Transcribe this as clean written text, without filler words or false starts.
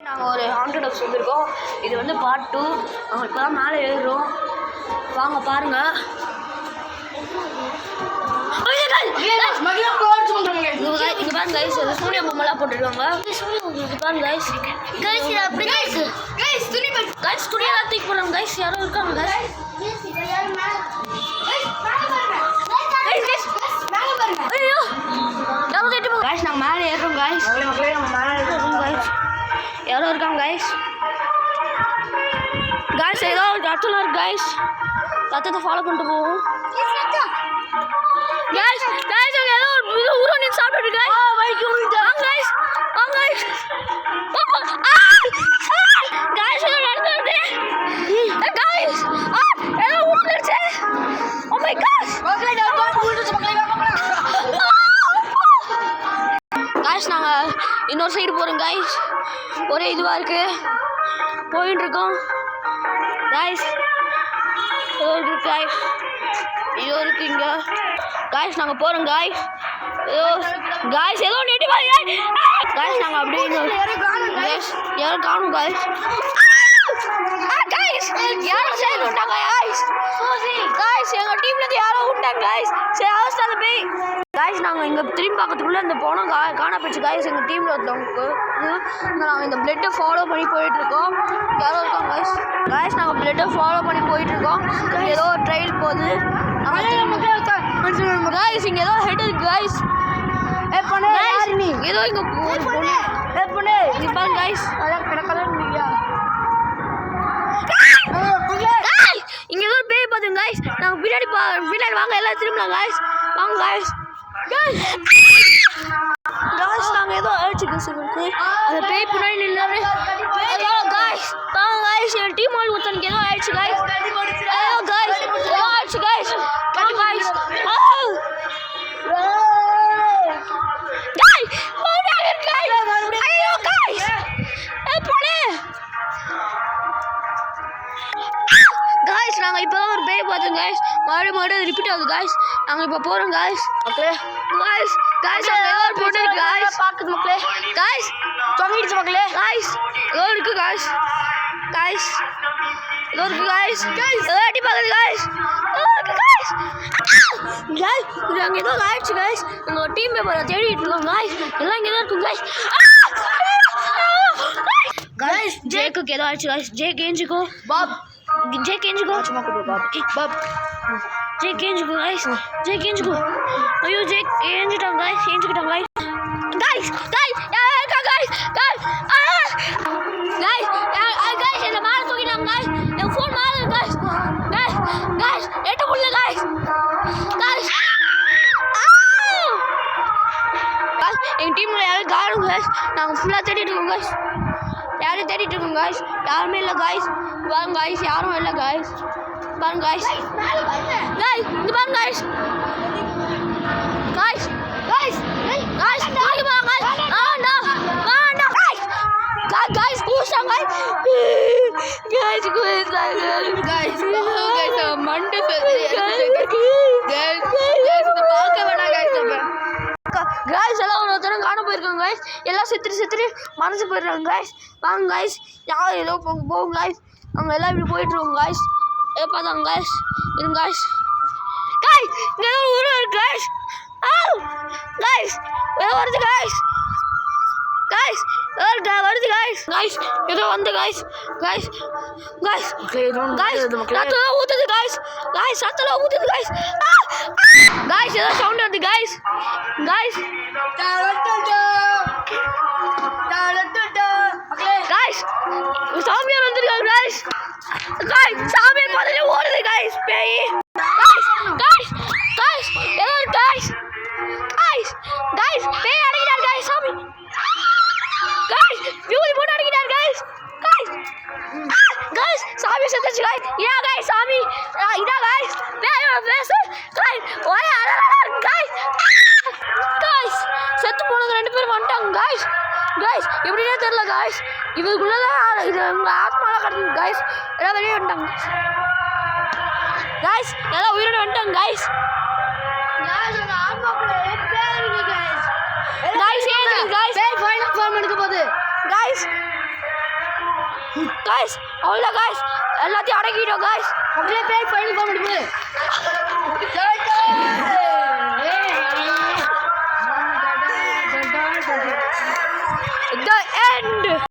நாங்கள் ஒரு haunted house வந்திருக்கோம். இது வந்து பார்ட் 2. நாங்கள் இப்போ தான் மேலே ஏறுறோம். வாங்க பாருங்க. இது பாருங்க கைஸ், சூரிய பொம்மைலாம் போட்டுருக்காங்க. இது பாருங்க கைஸ், கைஸ் துணியெல்லாம் தூக்கி போடுறாங்க கைஸ். யாரும் இருக்காங்க கைஸ். ஐயோ யாரும் தேடி போ கைஸ். நாங்கள் மேலே ஏறுறோம் கைஸ். யாரோ இருக்காங்க கைஸ். கைஸ் ஏதோ ஒரு கட்டலாம் இருக்கு கைஸ். கத்தத்தை ஃபாலோ பண்ணிட்டு போவோம் கைஸ். கைஸ் அங்கே ஏதோ ஒரு ஊரோனி சாப்பிட்டு கைஸ். வாங்க கைஸ், வாங்க கைஸ். கைஸ் ஏதோ நடந்துருது கைஸ். ஏதோ ஊருச்சு. Oh my God guys. நாங்கள் இன்னொரு சைடு போகிறோம் கைஸ். ஒரே இதுவாக இருக்குது, போயிட்டு இருக்கோம் கைஸ். இதோ இருக்கு கைஸ், இதோ இருக்கு இங்கே கைஸ். நாங்கள் போகிறோம் கைஸ். ஏதோ கைஸ் ஏதோ நெட்டி பாருங்க கைஸ். நாங்கள் அப்படியே கைஸ் யாரும் காணும் கைஸ். கைஸ் யாரும் சேர்ந்து விட்டாங்க கைஸ். கைஸ் எங்கள் டீம்லேருந்து யாரோ விட்டாங்க கைஸ். சரி அவசரம் போய் கைஸ் நாங்கள் இங்கே திரும்பி பார்க்கறதுக்குள்ளே இந்த போனோம் காண போயிடுச்சு கைஸ். எங்கள் டீமில் ஒருத்தவங்களுக்கு நாங்கள் இந்த பிளட்டை ஃபாலோ பண்ணி போயிட்டுருக்கோம். யாரோ இருக்கோம் கைஸ். கைஸ் நாங்கள் பிளட்டை ஃபாலோ பண்ணி போயிட்டுருக்கோம். ஏதோ ஒரு ட்ரெயில் போகுது. கைஸ் இங்கே ஏதோ ஹெட் இருக்கு கைஸ். ஏதோ இங்கே இது பாருங்க கைஸ். இங்கே ஏதோ ஒரு பேய் பார்த்துங்க கைஸ். நாங்கள் பின்னாடி வாங்க எல்லாம் திரும்பலாம் கைஸ். வாங்க கைஸ். கைஸ் நாங்கள் ஏதோ அழைச்சிக்கு அந்த பேய் பின்னாடி நின்று கைஸ். வாங்க கைஸ். என் டீம் ஆள் ஒருத்தனுக்கு ஏதோ ஆயிடுச்சு கைஸ். ஏதோ கைஸ் ஏதோ ஆயிடுச்சு கைஸ். வாங்க கைஸ். கைஸ் நாங்கள் இப்போ தான் ஒரு பேய் பார்த்தோம் கைஸ். மறுபடியும் ரிப்பீட் ஆகுது கைஸ். நாங்கள் இப்போ போகிறோம் கைஸ். மக்களே கைஸ் கைஸ் அங்கே ஏதோ ஒரு பொண்ணு இருக்கு கைஸ். பார்க்குது மக்களே. கைஸ் தொங்கிடுச்சு மக்களே. கைஸ் ஏதோ இருக்கு கைஸ். கைஸ் ஏதோ இருக்கு கைஸ். ஏதோ எட்டி பார்க்குது கைஸ். ஏதோ இருக்கு கைஸ். கைஸ் இது அங்கே ஏதோ ஆயிடுச்சு கைஸ். எங்கள் டீம் மெம்பரை தேடிட்டு இருக்கோம் கைஸ். எல்லாம் இங்கே தான் இருக்கும் கைஸ். கைஸ் ஜேக்கு ஏதோ ஆயிடுச்சு கைஸ். ஜே கேஞ்சிக்கோ பாப். ஜே கேஞ்சிக்கோ பாப். ஜே கேஞ்சிக்கோ கைஸ். ஜே கேஞ்சிக்கோ. ஐயோ ஜே கேஞ்சிட்டாங்க கைஸ். கேஞ்சிக்கிட்டாங்க கைஸ். கைஸ் கைஸ் யாரா இருக்கா கைஸ். கைஸ் கைஸ் கைஸ் என்ன மேலே தூக்கிட்டாங்க கைஸ். என் ஃபோன் மேலே இருக்கு கைஸ். கைஸ் கைஸ் எட்ட முடியல கைஸ். கைஸ் எங்கள் டீமில் யாரும் காணும் கைஸ். நாங்கள் ஃபுல்லாக தேடிட்டு இருக்கோம் கைஸ். யாரும் தேடிட்டு இருக்கோம் கைஸ். யாருமே இல்லை கைஸ். பாருங்க கைஸ் யாரும் இல்லை கைஸ். பாருங்க கைஸ். கைஸ் இங்க பாருங்க கைஸ். கைஸ் கைஸ் கைஸ் தூக்கி பாருங்க கைஸ். வேண்டாம் கைஸ். கைஸ் கூச்சாங்க கைஸ். கைஸ் கைஸ் மண்டை பார்க்க வேணாம் கைஸ். கைஸ் எல்லாம் ஒருத்தரும் காண போயிருக்காங்க கைஸ். எல்லாம் செத்துட்டு மனசு போயிடுறாங்க கைஸ். வாங்க கைஸ் யாரும் ஏதோ போகும் கைஸ். அவங்க எல்லாம் இப்படி போயிட்டுருக்கோங்க கைஸ். ஏதோ பார்த்தாங்க கைஸ். இருங்க கைஸ். கைஸ் இங்கே ஏதோ ஊர் இருக்கு கைஸ். கைஸ் ஏதோ வருது கைஸ். கைஸ் வருது கைஸ். கைஸ் ஏதோ வந்து கைஸ். கைஸ் கைஸ் கைஸ் சத்தெல்லாம் ஊற்றுது கைஸ். கைஸ் சத்தெல்லாம் ஊற்றுது கைஸ். கைஸ் ஏதோ சவுண்ட் வருது கைஸ். கைஸ் கைஸ் சாமியார் வந்துருக்காங்க கைஸ். கைஸ் சாமியார் பார்த்துட்டு ஓடுது கைஸ். பேய் கைஸ். கைஸ் கைஸ் ஏதோ கைஸ். கைஸ் கைஸ் பேய் அடிக்கிறார் கைஸ். சாமி கைஸ் வியூதி போட்டு அடிக்கிறார் கைஸ். கைஸ் கைஸ் சாமி செத்துச்சு கைஸ். இதா கைஸ் சாமி. இதா கைஸ் பேயோட ஃபேஸ். கைஸ் ஒரே அலறலாம் கைஸ். கைஸ் செத்து போனது 2 பேரும் வந்துட்டாங்க கைஸ். கைஸ் எப்படினே தெரியல கைஸ். இவருக்குள்ளதான் இது ஆத்மாலாம் கிடக்குது கைஸ். எல்லாம் வெளியே வந்துட்டாங்க கைஸ். எல்லாம் உயிரோட வந்துட்டாங்க guys. Guys guys final form எடுக்க போகுது கைஸ். guys அவ்வளோதான் guys எல்லாத்தையும் அடக்கிட்டோம் guys அப்படியே பேய் ஃபைனல் காமெடி போடு the end